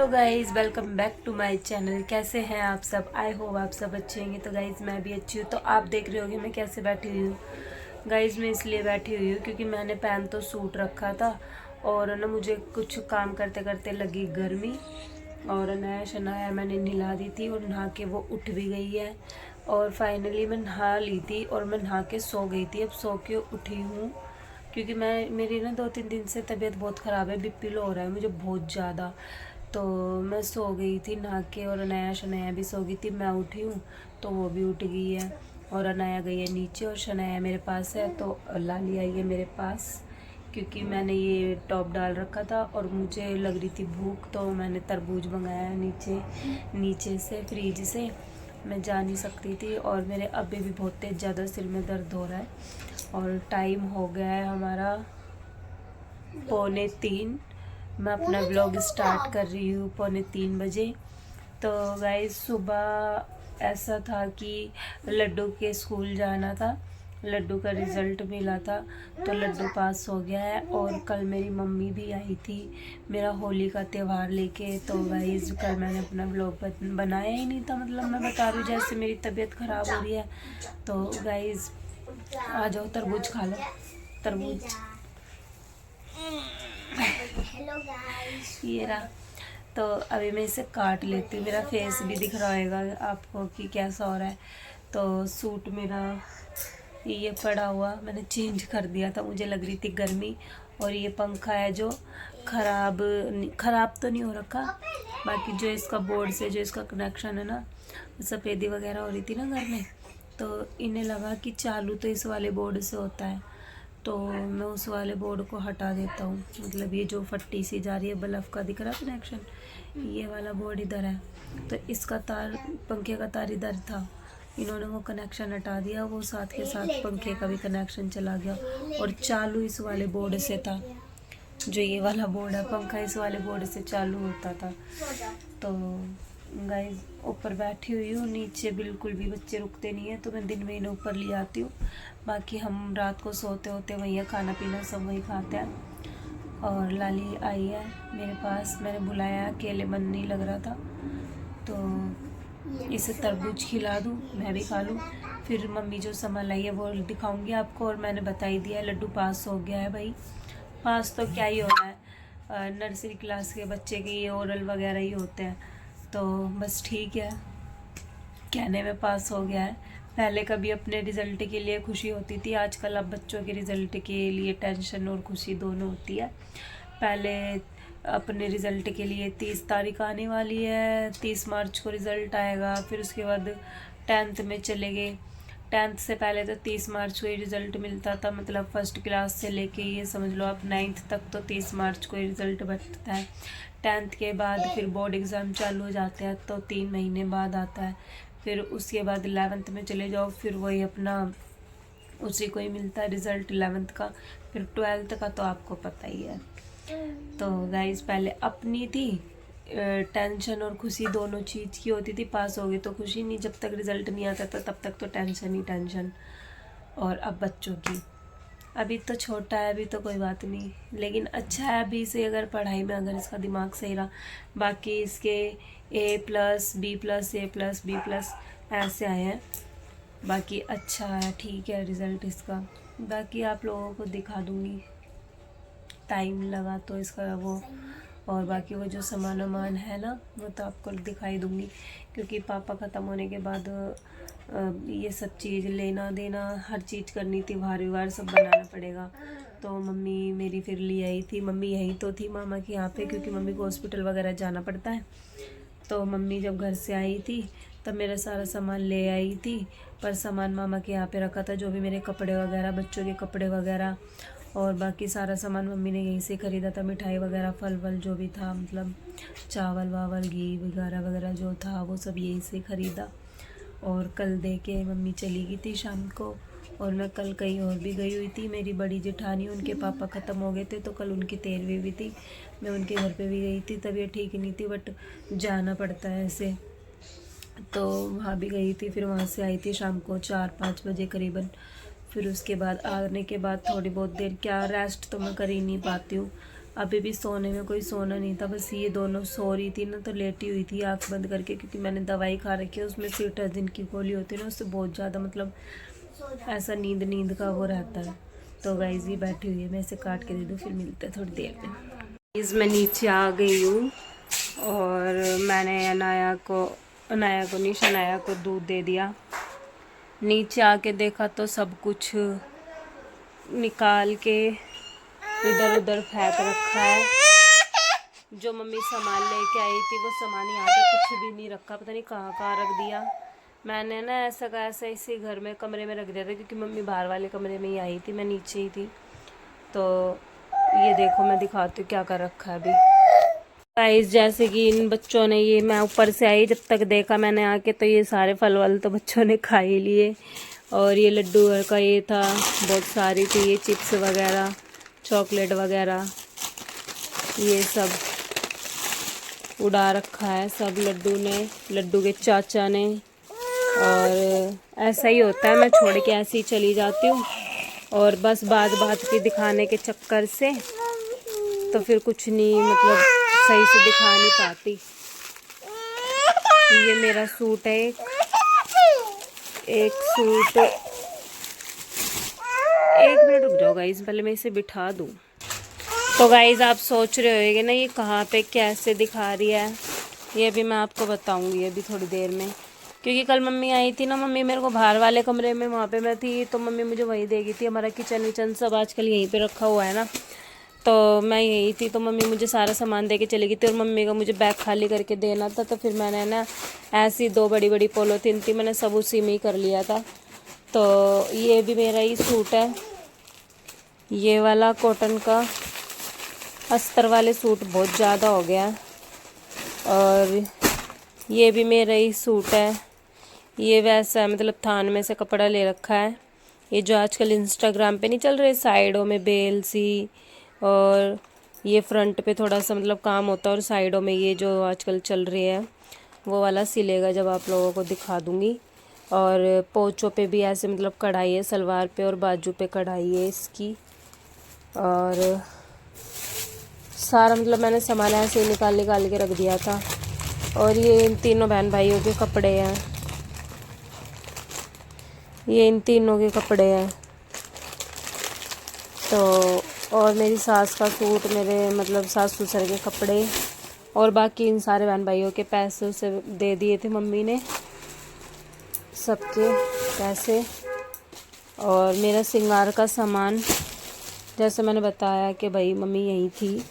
Hello guys, welcome back to my channel. कैसे हैं आप सब? आई होप आप सब अच्छे होंगे। तो गाइज़ मैं भी अच्छी हूँ। तो आप देख रहे होंगे मैं कैसे बैठी हुई हूँ। गाइज़ मैं इसलिए बैठी हुई हूँ क्योंकि मैंने पहन तो सूट रखा था और ना मुझे कुछ काम करते करते लगी गर्मी और नया शनाया मैंने नहला दी थी और नहा के वो उठ भी गई है। और फाइनली मैं नहा ली थी और मैं नहा के सो गई थी। अब सो के उठी हूँ क्योंकि मेरी ना 2-3 दिन से तबीयत बहुत ख़राब है, बीपी लो हो रहा है मुझे बहुत ज़्यादा। तो मैं सो गई थी नहा के और अनाया शनाया भी सो गई थी। मैं उठी हूँ तो वो भी उठ गई है और अनाया गई है नीचे और शनाया मेरे पास है। तो लाली आई है मेरे पास क्योंकि मैंने ये टॉप डाल रखा था और मुझे लग रही थी भूख, तो मैंने तरबूज मंगाया है नीचे से फ्रिज से। मैं जा नहीं सकती थी और मेरे अभी भी बहुत तेज़ ज़्यादा सिर में दर्द हो रहा है और टाइम हो गया है हमारा 2:45। मैं अपना व्लॉग स्टार्ट कर रही हूँ 2:45 बजे। तो गाइस सुबह ऐसा था कि लड्डू के स्कूल जाना था, लड्डू का रिज़ल्ट मिला था तो लड्डू पास हो गया है। और कल मेरी मम्मी भी आई थी मेरा होली का त्यौहार लेके। तो गाइस कल मैंने अपना व्लॉग बनाया ही नहीं था, मतलब मैं बता रही हूँ जैसे मेरी तबीयत ख़राब हो रही है। तो गाइस आ जाओ, तरबूज खा लो, तरबूज। हेलो गाइस, ये रहा। तो अभी मैं इसे काट लेती हूँ, मेरा फेस भी दिख रहा होगा आपको कि कैसा हो रहा है। तो सूट मेरा ये पड़ा हुआ मैंने चेंज कर दिया था, मुझे लग रही थी गर्मी। और ये पंखा है जो ख़राब तो नहीं हो रखा, बाकी जो इसका बोर्ड से जो इसका कनेक्शन है ना, सफ़ेदी वगैरह हो रही थी ना घर में, तो इन्हें लगा कि चालू तो इस वाले बोर्ड से होता है। तो मैं उस वाले बोर्ड को हटा देता हूँ, मतलब ये जो फट्टी सी जा रही है बल्ब का दिख रहा है कनेक्शन, ये वाला बोर्ड इधर है तो इसका तार, पंखे का तार इधर था, इन्होंने वो कनेक्शन हटा दिया, वो साथ के साथ पंखे का भी कनेक्शन चला गया। और चालू इस वाले बोर्ड से था, जो ये वाला बोर्ड है पंखा इस वाले बोर्ड से चालू होता था। तो गाइस ऊपर बैठी हुई हूँ, नीचे बिल्कुल भी बच्चे रुकते नहीं है तो मैं दिन में इन्हें ऊपर ले आती हूँ। बाकी हम रात को सोते होते वहीं है, खाना पीना सब वहीं खाते हैं। और लाली आई है मेरे पास, मैंने बुलाया, अकेले मन नहीं लग रहा था तो इसे तरबूज खिला दूँ, मैं भी खा लूँ। फिर मम्मी जो सामान लाई है वो दिखाऊंगी आपको। और मैंने बता ही दिया लड्डू पास हो गया है भाई। पास तो क्या ही होना है, नर्सरी क्लास के बच्चे के ये ओरल वगैरह ही होते हैं, तो बस ठीक है, कहने में पास हो गया है। पहले कभी अपने रिज़ल्ट के लिए खुशी होती थी, आजकल अब बच्चों के रिज़ल्ट के लिए टेंशन और खुशी दोनों होती है। पहले अपने रिज़ल्ट के लिए 30 तारीख आने वाली है, 30 मार्च को रिज़ल्ट आएगा, फिर उसके बाद 10th में चले गए। 10th से पहले तो 30 मार्च को ही रिज़ल्ट मिलता था, मतलब फर्स्ट क्लास से लेके ये समझ लो आप 9th तक तो 30 मार्च को ही रिज़ल्ट बनता है। 10th के बाद फिर बोर्ड एग्ज़ाम चालू हो जाते हैं तो 3 महीने बाद आता है। फिर उसके बाद 11th में चले जाओ, फिर वही अपना उसी को ही मिलता है रिज़ल्ट 11th का। फिर 12th का तो आपको पता ही है। तो गाइस पहले अपनी थी टेंशन और खुशी दोनों चीज़ की होती थी, पास हो गई तो खुशी, नहीं जब तक रिज़ल्ट नहीं आता था तब तक तो टेंशन ही टेंशन। और अब बच्चों की, अभी तो छोटा है, अभी तो कोई बात नहीं, लेकिन अच्छा है अभी से अगर पढ़ाई में अगर इसका दिमाग सही रहा। बाकी इसके A+, B+, A+, B+ ऐसे आए हैं, बाकी अच्छा है, ठीक है रिज़ल्ट इसका। बाकी आप लोगों को दिखा दूँगी, टाइम लगा तो इसका वो, और बाकी वो जो सामान वामान है ना वो तो आपको दिखाई दूँगी, क्योंकि पापा ख़त्म होने के बाद ये सब चीज़ लेना देना हर चीज़ करनी, त्यौहार व्यवहार सब बनाना पड़ेगा। तो मम्मी मेरी फिर ले आई थी, मम्मी यहीं तो थी मामा के यहाँ पे, क्योंकि मम्मी को हॉस्पिटल वगैरह जाना पड़ता है। तो मम्मी जब घर से आई थी तब मेरा सारा सामान ले आई थी, पर सामान मामा के यहाँ पे रखा था, जो भी मेरे कपड़े वगैरह, बच्चों के कपड़े वगैरह, और बाकी सारा सामान मम्मी ने यहीं से ख़रीदा था, मिठाई वगैरह, फल वल जो भी था, मतलब चावल वावल घी वगैरह वगैरह जो था वो सब यहीं से ख़रीदा। और कल दे के मम्मी चली गई थी शाम को, और मैं कल कहीं और भी गई हुई थी, मेरी बड़ी जेठानी उनके पापा ख़त्म हो गए थे तो कल उनकी 13वीं भी थी, मैं उनके घर पे भी गई थी, तबीयत ठीक नहीं थी बट जाना पड़ता है ऐसे, तो वहाँ भी गई थी। फिर वहाँ से आई थी शाम को 4-5 बजे करीबन। फिर उसके बाद आने के बाद थोड़ी बहुत देर क्या रेस्ट तो मैं कर ही नहीं पाती हूँ, अभी भी सोने में कोई सोना नहीं था, बस ये दोनों सो रही थी ना, तो लेटी हुई थी आँख बंद करके, क्योंकि मैंने दवाई खा रखी है, उसमें सिट्राजिन की गोली होती है ना, उससे बहुत ज़्यादा मतलब ऐसा नींद नींद का वो रहता है। तो गाइस ये बैठी हुई है, मैं इसे काट के दे दूँ, फिर मिलते हैं थोड़ी देर में। गाइस मैं नीचे आ गई हूँ और मैंने अनाया को नहीं, शनाया को दूध दे दिया। नीचे आके देखा तो सब कुछ निकाल के इधर उधर फेंक रखा है। जो मम्मी सामान लेके आई थी वो सामान यहाँ पे कुछ भी नहीं रखा, पता नहीं कहाँ कहाँ रख दिया। मैंने ना ऐसा का ऐसा इसी घर में कमरे में रख दिया था, क्योंकि मम्मी बाहर वाले कमरे में ही आई थी, मैं नीचे ही थी। तो ये देखो मैं दिखाती हूँ क्या कर रखा है अभी। गाइस जैसे कि इन बच्चों ने, ये मैं ऊपर से आई जब तक देखा मैंने आके, तो ये सारे फल वल तो बच्चों ने खा ही लिए। और ये लड्डू का ये था, बहुत सारी थी ये चिप्स वगैरह, चॉकलेट वगैरह, ये सब उड़ा रखा है सब लड्डू ने, लड्डू के चाचा ने। और ऐसा ही होता है, मैं छोड़ के ऐसे ही चली जाती हूँ, और बस बात बात पे दिखाने के चक्कर से तो फिर कुछ नहीं मतलब सही से दिखा नहीं पाती। ये मेरा सूट है, एक सूट, एक मिनट रुक जाओ गाइस, पहले मैं इसे बिठा दूँ। तो गाइस आप सोच रहे होंगे ना ये कहाँ पे कैसे दिखा रही है, ये भी मैं आपको बताऊंगी अभी थोड़ी देर में, क्योंकि कल मम्मी आई थी ना, मम्मी मेरे को बाहर वाले कमरे में, वहाँ पे मैं थी, तो मम्मी मुझे वहीं दे गई थी। हमारा किचन विचन सब आजकल यहीं पे रखा हुआ है ना, तो मैं यही थी, तो मम्मी मुझे सारा सामान दे के चली गई थी, और मम्मी का मुझे बैग खाली करके देना था, तो फिर मैंने ना ऐसी 2 बड़ी बड़ी पॉलीथीन थी, मैंने सब उसी में ही कर लिया था। तो ये भी मेरा ही सूट है, ये वाला कॉटन का अस्तर वाले सूट बहुत ज़्यादा हो गया। और ये भी मेरा ही सूट है, ये वैसा है मतलब थान में से कपड़ा ले रखा है, ये जो आजकल इंस्टाग्राम पे नहीं चल रहे साइडों में बेल सी, और ये फ्रंट पे थोड़ा सा मतलब काम होता है, और साइडों में ये जो आजकल चल रही है वो वाला सिलेगा, जब आप लोगों को दिखा दूँगी। और पोंचों पे भी ऐसे मतलब कढ़ाई है, सलवार पे और बाजू पे कढ़ाई है इसकी। और सारा मतलब मैंने सामान ऐसे ही निकाल निकाल के रख दिया था। और ये इन तीनों बहन भाइयों के कपड़े हैं, ये इन तीनों के कपड़े हैं। तो और मेरी सास का सूट, मेरे मतलब सास ससुर के कपड़े, और बाकी इन सारे बहन भाइयों के पैसे उसे दे दिए थे मम्मी ने, सबके पैसे। और मेरा श्रृंगार का सामान, जैसे मैंने बताया कि भाई मम्मी यहीं थी,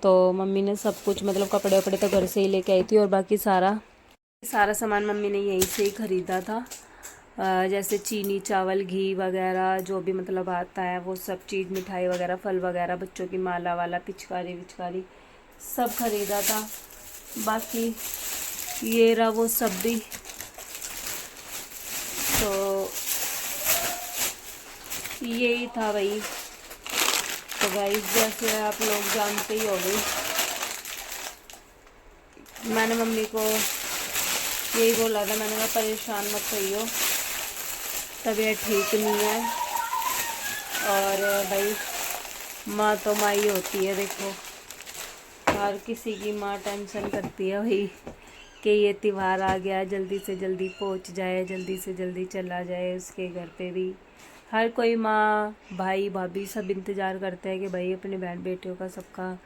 तो मम्मी ने सब कुछ मतलब कपड़े वपड़े तो घर से ही लेके आई थी, और बाकी सारा सामान मम्मी ने यहीं से ही ख़रीदा था। जैसे चीनी चावल घी वगैरह जो भी मतलब आता है वो सब चीज़, मिठाई वगैरह, फल वगैरह, बच्चों की माला वाला, पिचकारी विचकारी सब ख़रीदा था। बाकी ये रहा वो सब भी। तो यही था भाई। तो गाइस जैसे आप लोग जानते ही होंगे, मैंने मम्मी को यही बोला था, मैंने कहा परेशान मत होइयो, तबीयत ठीक नहीं है। और भाई माँ तो माँ ही होती है, देखो हर किसी की माँ टेंशन करती है भाई कि ये त्यौहार आ गया, जल्दी से जल्दी पहुंच जाए, जल्दी से जल्दी चला जाए उसके घर पे भी। हर कोई माँ भाई भाभी सब इंतज़ार करते हैं कि भाई अपने बहन बेटियों का सबका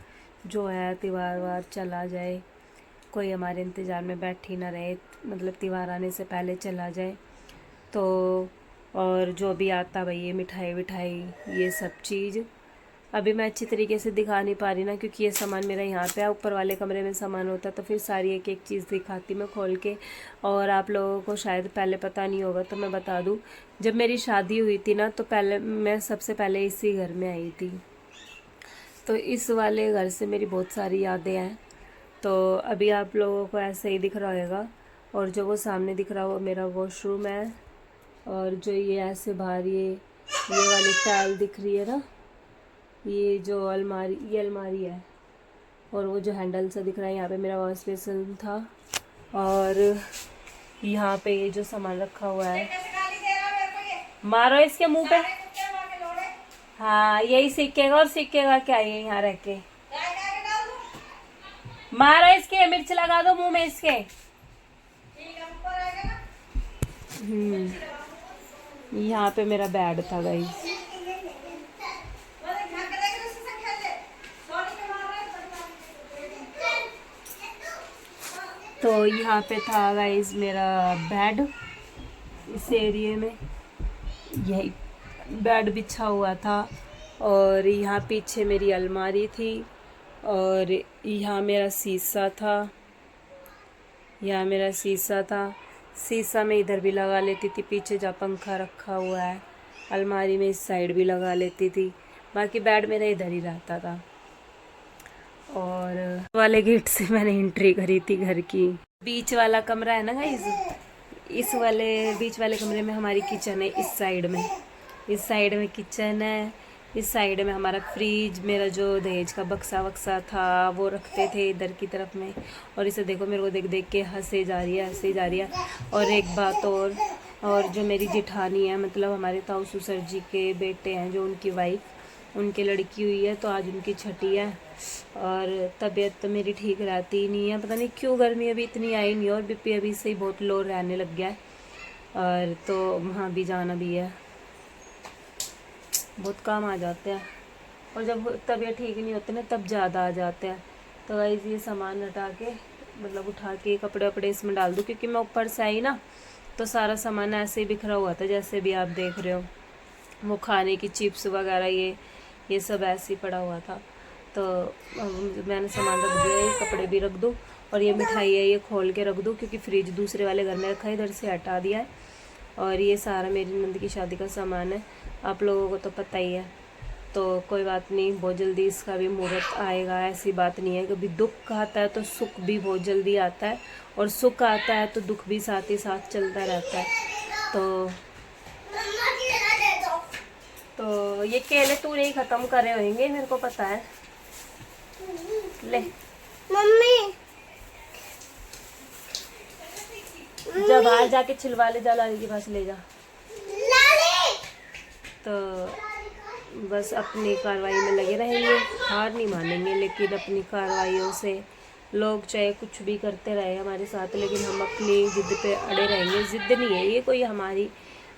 जो है त्यौहार वार चला जाए, कोई हमारे इंतज़ार में बैठी ना रहे, मतलब त्यौहार आने से पहले चला जाए। तो और जो भी आता भाई ये मिठाई विठाई ये सब चीज़ अभी मैं अच्छी तरीके से दिखा नहीं पा रही ना, क्योंकि ये सामान मेरा यहाँ पे है, ऊपर वाले कमरे में सामान होता तो फिर सारी एक एक चीज़ दिखाती मैं खोल के। और आप लोगों को शायद पहले पता नहीं होगा तो मैं बता दूँ, जब मेरी शादी हुई थी ना, तो पहले मैं सबसे पहले इसी घर में आई थी, तो इस वाले घर से मेरी बहुत सारी यादें हैं। तो अभी आप लोगों को ऐसे ही दिख रहा होगा। और जो वो सामने दिख रहा हो मेरा वॉशरूम है, और जो ये ऐसे बाहर ये वाली टाइल दिख रही है ना, ये जो अलमारी, ये अलमारी है, और वो जो हैंडल सा दिख रहा है यहाँ पे मेरा वॉश बेसिन था। और यहाँ पे ये जो सामान रखा हुआ है, मारो इसके मुंह पे। हाँ यही सीखेगा, और सीखेगा क्या ये यहाँ रह के। मारा इसके, मिर्च लगा दो मुंह में इसके। यहाँ पे मेरा बेड था गाइस। तो यहाँ पे था गाइस मेरा बेड, इस एरिए में यही बेड बिछा हुआ था। और यहाँ पीछे मेरी अलमारी थी और यहाँ मेरा शीशा था, यहाँ मेरा शीशा था। शीशा में इधर भी लगा लेती थी, पीछे जहाँ पंखा रखा हुआ है अलमारी में इस साइड भी लगा लेती थी। बाकी बेड मेरा इधर ही रहता था। और वाले गेट से मैंने एंट्री करी थी घर की। बीच वाला कमरा है ना गाइस, इस वाले बीच वाले कमरे में हमारी किचन है। इस साइड में किचन है, इस साइड में हमारा फ्रिज, मेरा जो दहेज का बक्सा वक्सा था वो रखते थे इधर की तरफ में। और इसे देखो, मेरे को देख देख के हंसे जा रही है। और एक बात और जो मेरी जिठानी है, मतलब हमारे ताऊ ससुर जी के बेटे हैं, जो उनकी वाइफ, उनकी लड़की हुई है, तो आज उनकी छठी है। और तबीयत तो मेरी ठीक रहती ही नहीं है, पता नहीं क्यों, गर्मी अभी इतनी आई नहीं और बीपी अभी से ही बहुत लो रहने लग गया है। और तो वहाँ भी जाना भी है, बहुत काम आ जाते हैं। और जब तबीयत ठीक नहीं होती ना तब ज़्यादा आ जाते हैं। तो गाइस ये सामान हटा के, मतलब उठा के कपड़े वपड़े इसमें डाल दूँ, क्योंकि मैं ऊपर से आई ना तो सारा सामान ऐसे ही बिखरा हुआ था, जैसे भी आप देख रहे हो। वो खाने की चिप्स वगैरह ये सब ऐसे ही पड़ा हुआ था। तो मैंने सामान रख दिया, ये कपड़े भी रख दूँ और ये मिठाई है ये खोल के रख दूँ, क्योंकि फ्रिज दूसरे वाले घर में रखा है, इधर से हटा दिया है। और ये सारा मेरी नंद की शादी का सामान है, आप लोगों को तो पता ही है। तो कोई बात नहीं, बहुत जल्दी इसका भी मुहूर्त आएगा। ऐसी बात नहीं है, कभी दुख आता है तो सुख भी बहुत जल्दी आता है, और सुख आता है तो दुख भी साथ ही साथ चलता रहता है। तो ये केले तूने ही ख़त्म करे होंगे, मेरे को पता है। ले मम्मी, जा बाहर जाके छिलवा ले, जा लाली के पास ले जा। तो बस अपनी कार्रवाई में लगे रहेंगे, हार नहीं मानेंगे, लेकिन अपनी कार्रवाइयों से लोग चाहे कुछ भी करते रहे हमारे साथ, लेकिन हम अपनी जिद पे अड़े रहेंगे। जिद नहीं है ये कोई हमारी,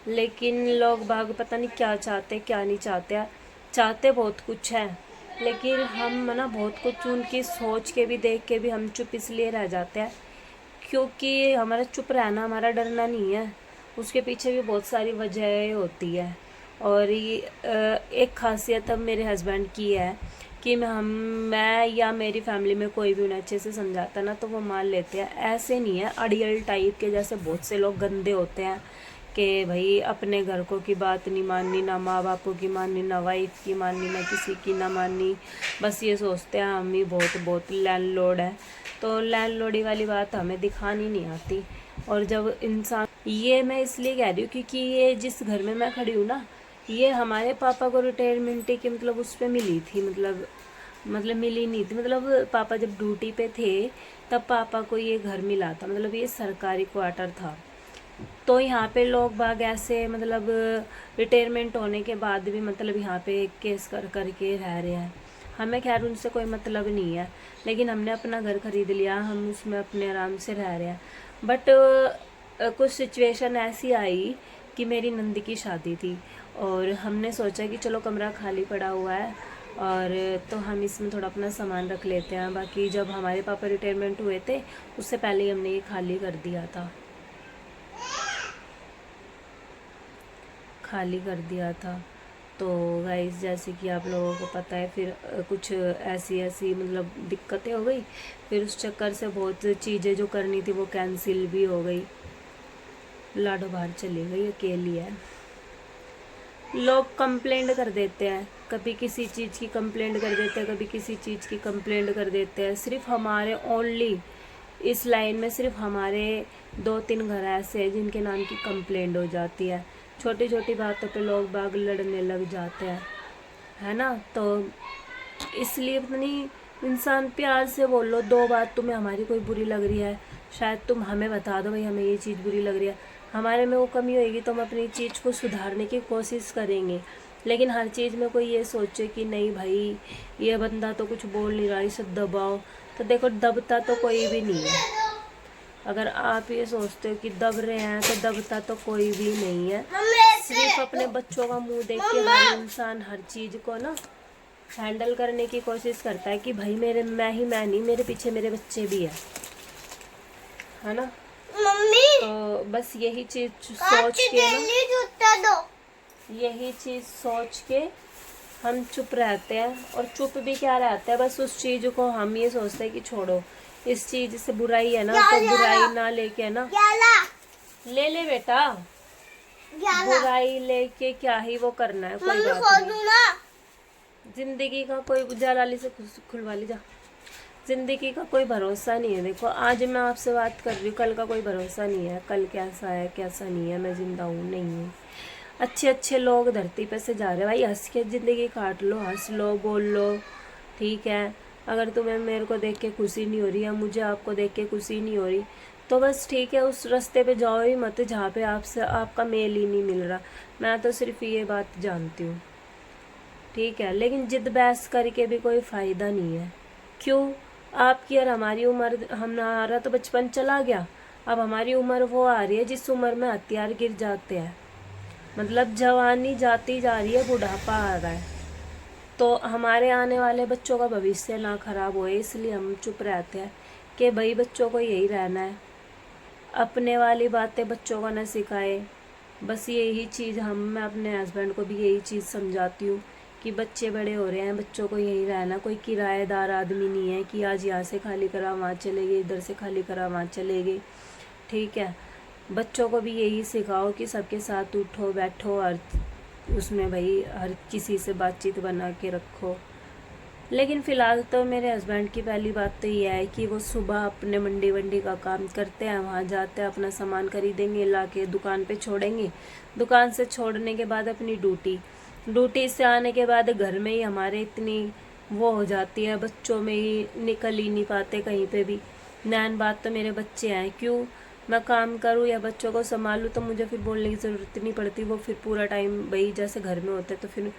लेकिन लोग बाग पता नहीं क्या चाहते क्या नहीं चाहते बहुत कुछ है, लेकिन हम ना बहुत कुछ उनकी सोच के भी देख के भी हम चुप इसलिए रह जाते हैं, क्योंकि हमारा चुप रहना, हमारा डरना नहीं है, उसके पीछे भी बहुत सारी वजह होती है। और ये एक खासियत अब मेरे हस्बैंड की है कि मैं या मेरी फैमिली में कोई भी उन्हें अच्छे से समझाता ना तो वो मान लेते हैं। ऐसे नहीं है अड़ियल टाइप के, जैसे बहुत से लोग गंदे होते हैं कि भाई अपने घर को की बात नहीं माननी, ना माँ बापों की माननी, ना वाइफ की माननी, ना किसी की ना माननी, बस ये सोचते हैं हम ही बहुत लैंडलॉर्ड है। तो लैंडलॉर्डी वाली बात हमें दिखानी नहीं आती। और जब इंसान, ये मैं इसलिए कह रही हूँ क्योंकि ये जिस घर में मैं खड़ी हूँ ना, ये हमारे पापा को रिटायरमेंट की मतलब उस पर मिली थी, मतलब मिली नहीं थी, मतलब पापा जब ड्यूटी पे थे तब पापा को ये घर मिला था, मतलब ये सरकारी क्वार्टर था। तो यहाँ पे लोग बाग ऐसे मतलब रिटायरमेंट होने के बाद भी मतलब यहाँ पे केस कर के रह रहे हैं। हमें खैर उनसे कोई मतलब नहीं है, लेकिन हमने अपना घर खरीद लिया, हम उसमें अपने आराम से रह रहे हैं। बट कुछ सिचुएशन ऐसी आई कि मेरी नंदी की शादी थी और हमने सोचा कि चलो कमरा खाली पड़ा हुआ है और तो हम इसमें थोड़ा अपना सामान रख लेते हैं। बाकी जब हमारे पापा रिटायरमेंट हुए थे उससे पहले ही हमने ये खाली कर दिया था। तो गाइस जैसे कि आप लोगों को पता है, फिर कुछ ऐसी मतलब दिक्कतें हो गई, फिर उस चक्कर से बहुत चीज़ें जो करनी थी वो कैंसिल भी हो गई। लाडो बाहर चली गई, अकेली है। लोग कंप्लेंट कर देते हैं, कभी किसी चीज़ की कंप्लेंट कर देते हैं, कभी किसी चीज़ की कंप्लेंट कर देते हैं। सिर्फ हमारे ओनली इस लाइन में सिर्फ हमारे 2-3 घर ऐसे हैं जिनके नाम की कंप्लेंट हो जाती है। छोटी छोटी बातों पे लोग बाग लड़ने लग जाते हैं, है ना। तो इसलिए पता नहीं, इंसान प्यार से बोलो, 2 बात तुम्हें हमारी कोई बुरी लग रही है, शायद तुम हमें बता दो भाई हमें ये चीज़ बुरी लग रही है, हमारे में वो कमी होगी तो हम अपनी चीज़ को सुधारने की कोशिश करेंगे। लेकिन हर चीज़ में कोई ये सोचे कि नहीं भाई ये बंदा तो कुछ बोल नहीं रहा, इसे दबाओ, तो देखो दबता तो कोई भी नहीं है। अगर आप ये सोचते हो कि दब रहे हैं तो दबता तो कोई भी नहीं है। सिर्फ अपने बच्चों का मुंह देख के हर इंसान हर चीज़ को ना हैंडल करने की कोशिश करता है कि भाई मैं नहीं, मेरे पीछे मेरे बच्चे भी है ना। मम्मी तो बस यही चीज सोच के ना, यही चीज सोच के हम चुप रहते हैं। और चुप भी क्या रहता है, बस उस चीज को हम ये सोचते हैं कि छोड़ो, इस चीज से बुराई है ना तो बुराई ना लेके ना ले बेटा, बुराई लेके क्या ही वो करना है, कोई बात नहीं। जिंदगी का कोई जलाली से खुलवा ली जा, जिंदगी का कोई भरोसा नहीं है। देखो आज मैं आपसे बात कर रही हूँ, कल का कोई भरोसा नहीं है, कल कैसा है कैसा नहीं है, मैं जिंदा हूँ नहीं हूँ। अच्छे अच्छे लोग धरती पे से जा रहे हैं भाई, हंस के ज़िंदगी काट लो, हंस लो, बोल लो, ठीक है। अगर तुम्हें मेरे को देख के खुशी नहीं हो रही या मुझे आपको देख के खुशी नहीं हो रही तो बस ठीक है, उस रास्ते पे जाओ ही मत जहाँ पे आपसे आपका मेल ही नहीं मिल रहा। मैं तो सिर्फ ये बात जानती हूँ, ठीक है। लेकिन जिद बहस करके भी कोई फ़ायदा नहीं है। क्यों? आपकी और हमारी उम्र, हमारा तो बचपन चला गया, अब हमारी उम्र वो आ रही है जिस उम्र में हथियार गिर जाते हैं, मतलब जवानी जाती जा रही है, बुढ़ापा आ रहा है। तो हमारे आने वाले बच्चों का भविष्य ना खराब होए, इसलिए हम चुप रहते हैं कि भाई बच्चों को यही रहना है, अपने वाली बातें बच्चों को ना सिखाए। बस यही चीज़ मैं अपने हस्बैंड को भी यही चीज़ समझाती हूँ कि बच्चे बड़े हो रहे हैं, बच्चों को यही रहना, कोई किराएदार आदमी नहीं है कि आज यहाँ से खाली करा वहाँ चले गए, इधर से खाली करा वहाँ चले गए, ठीक है। बच्चों को भी यही सिखाओ कि सबके साथ उठो बैठो, और उसमें भाई हर किसी से बातचीत बना के रखो। लेकिन फ़िलहाल तो मेरे हस्बैंड की पहली बात तो ये है कि वो सुबह अपने मंडी वंडी का काम करते हैं, वहाँ जाते हैं, अपना सामान खरीदेंगे, ला के दुकान पे छोड़ेंगे, दुकान से छोड़ने के बाद अपनी ड्यूटी से आने के बाद घर में ही हमारे इतनी वो हो जाती है, बच्चों में ही निकल ही नहीं पाते कहीं पे भी। नैन बात तो मेरे बच्चे हैं, क्यों मैं काम करूँ या बच्चों को संभालूँ तो मुझे फिर बोलने की ज़रूरत नहीं पड़ती, वो फिर पूरा टाइम भाई जैसे घर में होते तो फिर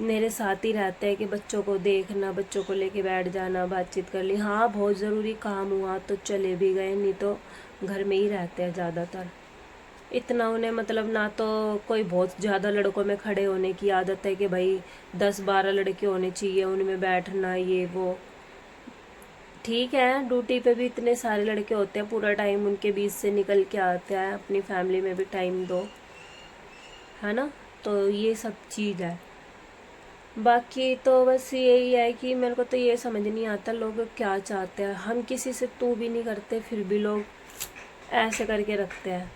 मेरे साथ ही रहते हैं कि बच्चों को देखना, बच्चों को लेके बैठ जाना, बातचीत कर ली। हाँ बहुत ज़रूरी काम हुआ तो चले भी गए, नहीं तो घर में ही रहते हैं ज़्यादातर। इतना उन्हें मतलब ना तो कोई बहुत ज़्यादा लड़कों में खड़े होने की आदत है कि भाई 10-12 लड़के होने चाहिए उनमें बैठना ये वो, ठीक है। ड्यूटी पे भी इतने सारे लड़के होते हैं, पूरा टाइम उनके बीच से निकल के आते हैं, अपनी फैमिली में भी टाइम दो, है ना। तो ये सब चीज़ है। बाकी तो बस यही है कि मेरे को तो ये समझ नहीं आता लोग क्या चाहते हैं। हम किसी से तू भी नहीं करते, फिर भी लोग ऐसे करके रखते हैं।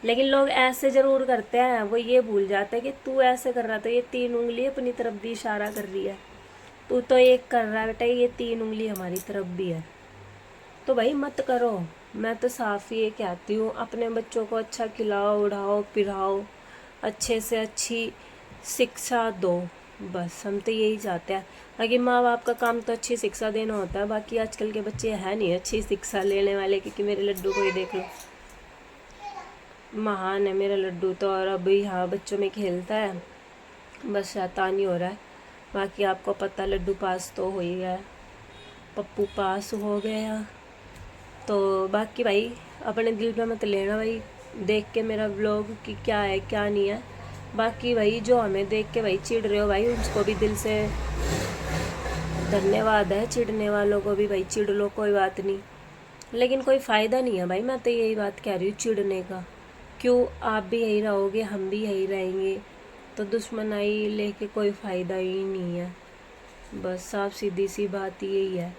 लेकिन लोग ऐसे ज़रूर करते हैं, वो ये भूल जाते हैं कि तू ऐसे कर रहा तो ये 3 उंगली अपनी तरफ भी इशारा कर रही है, तू तो एक कर रहा है बेटा, ये 3 उंगली हमारी तरफ भी है। तो भाई मत करो। मैं तो साफ ये कहती हूँ, अपने बच्चों को अच्छा खिलाओ, उड़ाओ, पिलाओ, अच्छे से अच्छी शिक्षा दो, बस हम तो यही चाहते हैं। बाकी माँ बाप का काम तो अच्छी शिक्षा देना होता है, बाकी आजकल के बच्चे है नहीं अच्छी शिक्षा लेने वाले, क्योंकि मेरे लड्डू को ही देख लो, महान है मेरा लड्डू तो, और अभी यहाँ बच्चों में खेलता है, बस शैतानी हो रहा है। बाकी आपको पता लड्डू पास तो हो ही गया, पप्पू पास हो गया। तो बाकी भाई अपने दिल पे मत लेना भाई देख के मेरा व्लॉग कि क्या है क्या नहीं है। बाकी भाई जो हमें देख के भाई चिढ़ रहे हो भाई, उसको भी दिल से धन्यवाद है, चिढ़ने वालों को भी भाई चिढ़ लो, कोई बात नहीं, लेकिन कोई फ़ायदा नहीं है भाई। मैं तो यही बात कह रही हूँ चिढ़ने का, क्यों आप भी यही रहोगे हम भी यही रहेंगे, तो दुश्मनाई लेके कोई फ़ायदा ही नहीं है। बस साफ सीधी सी बात यही है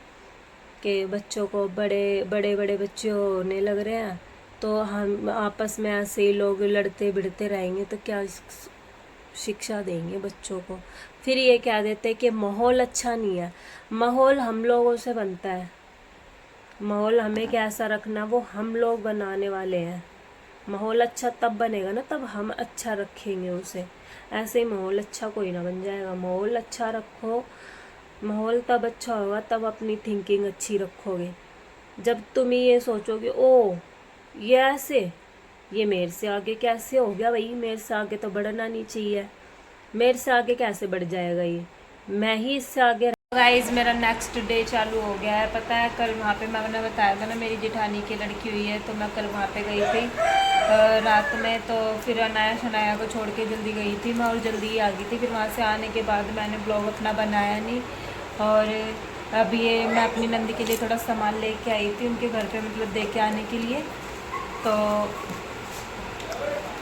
कि बच्चों को बड़े बच्चे होने लग रहे हैं, तो हम आपस में ऐसे ही लोग लड़ते भिड़ते रहेंगे तो क्या शिक्षा देंगे बच्चों को। फिर ये कह देते हैं कि माहौल अच्छा नहीं है। माहौल हम लोगों से बनता है, माहौल हमें कैसा रखना वो हम लोग बनाने वाले हैं। माहौल अच्छा तब बनेगा ना, तब हम अच्छा रखेंगे उसे, ऐसे ही माहौल अच्छा कोई ना बन जाएगा। माहौल अच्छा रखो, माहौल तब अच्छा होगा तब अपनी थिंकिंग अच्छी रखोगे। जब तुम ये सोचोगे ओ ये ऐसे, ये मेरे से आगे कैसे हो गया भाई, मेरे से आगे तो बढ़ना नहीं चाहिए, मेरे से आगे कैसे बढ़ जाएगा ये, मैं ही इससे आगे। गाइस मेरा नेक्स्ट डे चालू हो गया है। पता है कल वहाँ पे मैंने बताया था ना मेरी जेठानी की लड़की हुई है, तो मैं कल वहाँ पे गई थी रात में। तो फिर अनाया शनाया को छोड़ के जल्दी गई थी मैं, और जल्दी ही आ गई थी। फिर वहाँ से आने के बाद मैंने ब्लॉग अपना बनाया नहीं। और अब ये मैं अपनी नंदी के लिए थोड़ा सामान लेके आई थी उनके घर पे, मतलब दे के आने के लिए।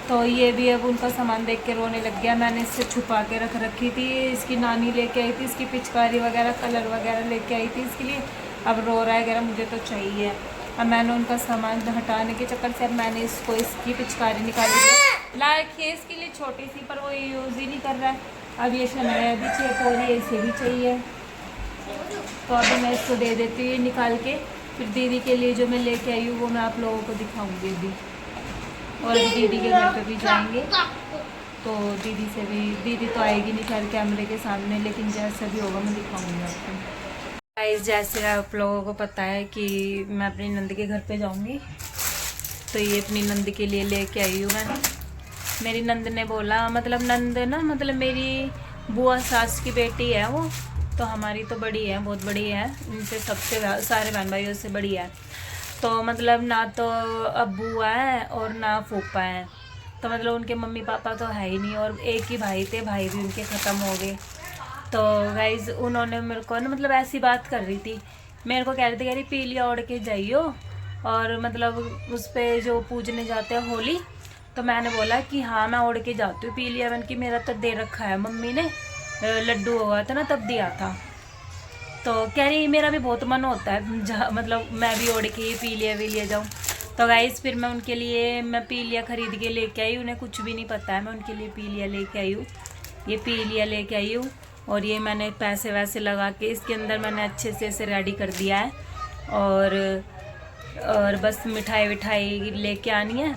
तो ये भी अब उनका सामान देख के रोने लग गया। मैंने इससे छुपा के रख रखी थी, इसकी नानी लेके आई थी, इसकी पिचकारी वगैरह कलर वगैरह लेके आई थी इसके लिए। अब रो रहा है, कह रहा मुझे तो चाहिए। अब मैंने उनका सामान हटाने के चक्कर से अब मैंने इसको इसकी पिचकारी निकाली है। लाइक है इसके लिए छोटी सी, पर वो यूज़ ही नहीं कर रहा है। अब ये शनाया भी चाहिए और ये इसे भी चाहिए, तो अभी मैं इसको दे देती हूँ निकाल के। फिर दीदी के लिए जो मैं लेके आई हूँ वो मैं आप लोगों को दिखाऊँगी अभी। और अभी दीदी के घर पे भी जाएंगे, तो दीदी तो आएगी नहीं खैर कैमरे के सामने, लेकिन जैसा भी होगा मैं दिखाऊंगी आपको। गाइस जैसे आप लोगों को पता है कि मैं अपनी नंद के घर पे जाऊंगी, तो ये अपनी नंद के लिए लेके आई हूँ मैं। मेरी नंद ने बोला, मतलब नंद ना मतलब मेरी बुआ सास की बेटी है वो, तो हमारी तो बड़ी है, बहुत बड़ी है, इनसे सबसे सारे बहन भाइयों से बड़ी है। तो मतलब ना तो अब्बू है और ना फूफा है, तो मतलब उनके मम्मी पापा तो है ही नहीं, और एक ही भाई थे, भाई भी उनके ख़त्म हो गए। तो गाइज उन्होंने मेरे को ना मतलब ऐसी बात कर रही थी, मेरे को कह रही थी कह रही पीलिया ओढ़ के जाइयो, और मतलब उस पर जो पूजने जाते हैं होली। तो मैंने बोला कि हाँ मैं ओढ़ के जाती हूँ पीलिया, मैंने कि मेरा तो दे रखा है, मम्मी ने लड्डू हुआ था ना तब दिया था। तो कह रही मेरा भी बहुत मन होता है मतलब मैं भी ओढ़ के पी लिया जाऊँ। तो गाइस फिर मैं उनके लिए मैं पीलिया ख़रीद के लेके आई, उन्हें कुछ भी नहीं पता है, मैं उनके लिए पीलिया लेके आई हूँ। ये पीलिया लेके आई हूँ, और ये मैंने पैसे वैसे लगा के इसके अंदर मैंने अच्छे से इसे रेडी कर दिया है। और बस मिठाई विठाई लेके आनी है,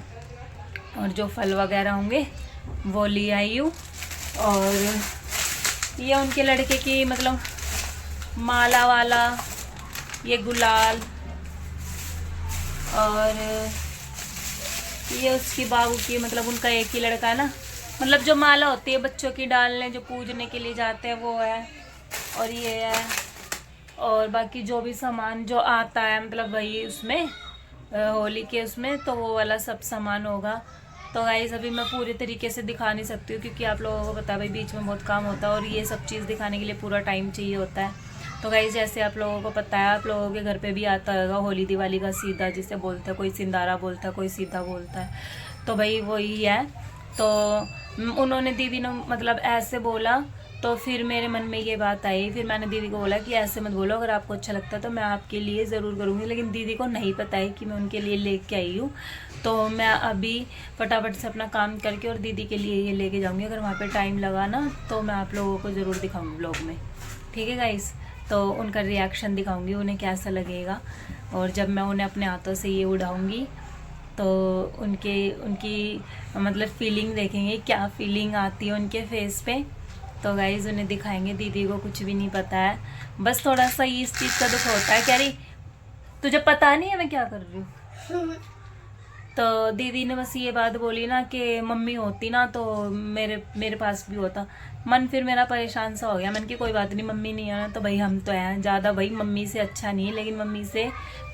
और जो फल वगैरह होंगे वो ले आई हूँ। और ये उनके लड़के की मतलब माला वाला, ये गुलाल, और ये उसकी बाबू की मतलब उनका एक ही लड़का है ना, मतलब जो माला होती है बच्चों की डालने जो पूजने के लिए जाते हैं वो है, और ये है। और बाकी जो भी सामान जो आता है मतलब वही उसमें होली के उसमें, तो वो वाला सब सामान होगा। तो गाइस अभी मैं पूरे तरीके से दिखा नहीं सकती हूँ, क्योंकि आप लोगों को पता है भाई बीच में बहुत काम होता है, और ये सब चीज़ दिखाने के लिए पूरा टाइम चाहिए होता है। तो गाइस जैसे आप लोगों को पता है, आप लोगों के घर पे भी आता होगा होली दिवाली का सीधा जिसे बोलते हैं, कोई सिंदारा बोलता है, कोई सीधा बोलता है, तो भाई वही है। तो उन्होंने दीदी ने मतलब ऐसे बोला, तो फिर मेरे मन में ये बात आई, फिर मैंने दीदी को बोला कि ऐसे मत बोलो, अगर आपको अच्छा लगता है तो मैं आपके लिए ज़रूर करूँगी। लेकिन दीदी को नहीं पता है कि मैं उनके लिए लेके आई हूँ, तो मैं अभी फटाफट से अपना काम करके और दीदी के लिए ये लेके जाऊँगी। अगर वहाँ पे टाइम लगा ना तो मैं आप लोगों को ज़रूर दिखाऊँगी ब्लॉग में, ठीक है गाइस। तो उनका रिएक्शन दिखाऊँगी, उन्हें कैसा लगेगा, और जब मैं उन्हें अपने हाथों से ये उड़ाऊँगी तो उनकी मतलब फीलिंग देखेंगे, क्या फीलिंग आती है उनके फेस पे। तो गाइज उन्हें दिखाएंगे। दीदी को कुछ भी नहीं पता है, बस थोड़ा सा इस चीज़ का दुख होता है, कह रही तुझे पता नहीं है मैं क्या कर रही हूँ। तो दीदी ने बस ये बात बोली ना कि मम्मी होती ना तो मेरे पास भी होता। मन फिर मेरा परेशान सा हो गया, मन की कोई बात नहीं, मम्मी नहीं है ना तो भाई हम तो हैं, ज़्यादा भाई मम्मी से अच्छा नहीं है, लेकिन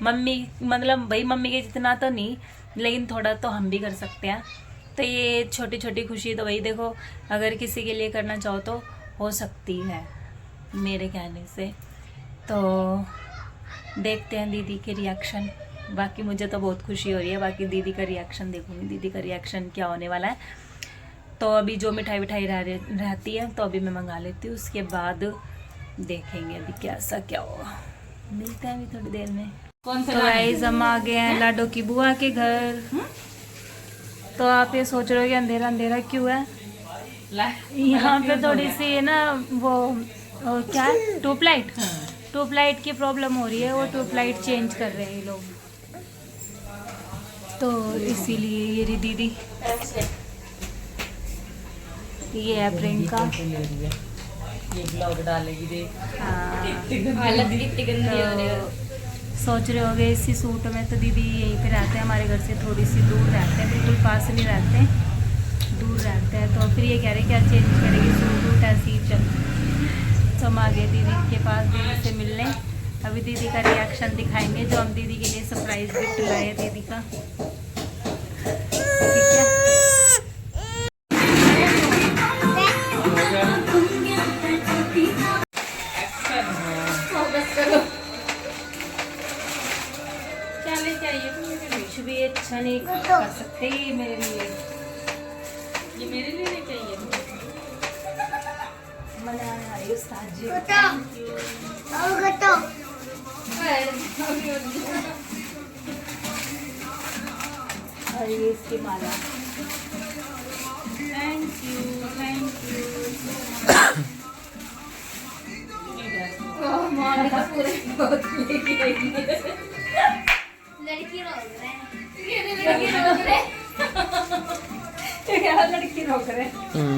मम्मी मतलब भाई मम्मी के जितना तो नहीं, लेकिन थोड़ा तो हम भी कर सकते हैं। तो ये छोटी छोटी खुशी तो भाई देखो, अगर किसी के लिए करना चाहो तो हो सकती है मेरे कहने से। तो देखते हैं दीदी के रिएक्शन। बाकी मुझे तो बहुत खुशी हो रही है, बाकी दीदी का रिएक्शन देखूंगी, दीदी का रिएक्शन क्या होने वाला है। तो अभी जो मिठाई विठाई रहती है तो अभी मैं मंगा लेती हूँ, उसके बाद देखेंगे अभी कैसा क्या होगा। मिलते हैं अभी थोड़ी देर में। कौन सा गाइस हम आ गए हैं लाडो की बुआ के घर। तो आप ये सोच रहे हो कि अंधेरा अंधेरा क्यों है, यहाँ पे थोड़ी सी ना वो क्या है ट्यूबलाइट की प्रॉब्लम हो रही है, वो ट्यूबलाइट चेंज कर रहे हैं ये लोग, तो इसीलिए ये रही दीदी, ये है प्रियंका, ये ब्लॉग डालेगी देख। सोच रहे होगे इसी सूट में, तो दीदी यहीं पे रहते हैं, हमारे घर से थोड़ी सी दूर रहते हैं, बिल्कुल पास नहीं रहते, दूर दूर रहते हैं, तो फिर ये कह रहे क्या चेंज करेगी, सूट वूट ऐसे ही चल। तो हम आ गए दीदी के पास दीदी से मिलने। अभी दीदी का रिएक्शन दिखाएंगे, जो हम दीदी के लिए सरप्राइज गिफ्ट लाए दीदी का। ठीक है, कुछ भी अच्छा नहीं कर सकते मेरे लिए, ये मेरे लिए नहीं चाहिए। मना उस्ताद जी। और ये इसकी माला। Thank you thank you. लड़की रोक रहे हैं। लड़की रोक रहे।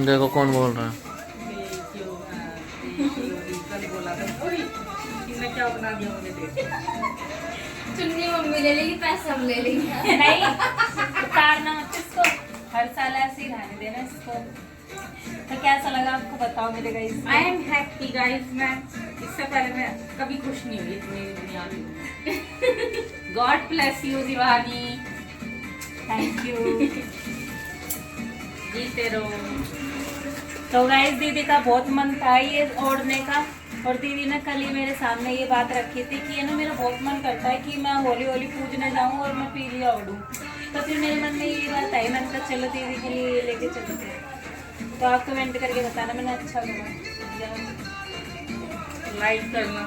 देखो कौन बोल रहा है। कल बोला था इसने क्या बना दिया मुझे देख। चुन्नी मम्मी ले लेगी, पैसा हम ले लेंगे। नहीं उतारना मत इसको, हर साल ऐसे ही रहने देना इसको। तो कैसा लगा आपको बताओ मेरे guys. I am happy guys. मैं इससे पहले मैं कभी खुश नहीं हुई इतनी दुनिया में। God bless you Deewani. Thank you. जीते रहो। तो गाइस दीदी का बहुत मन था ये ओढ़ने का, और दीदी ने कल ही मेरे सामने ये बात रखी थी कि ये ना मेरा बहुत मन करता है कि मैं होली होली पूजने जाऊं और मैं पीली ओढ़ूं। तो फिर मेरे मन में ये बात आई, मैंने कहा चलो दीदी के लिए ये लेके चलते हैं। तो आप कमेंट करके बताना मैंने अच्छा लगा। लाइक करना।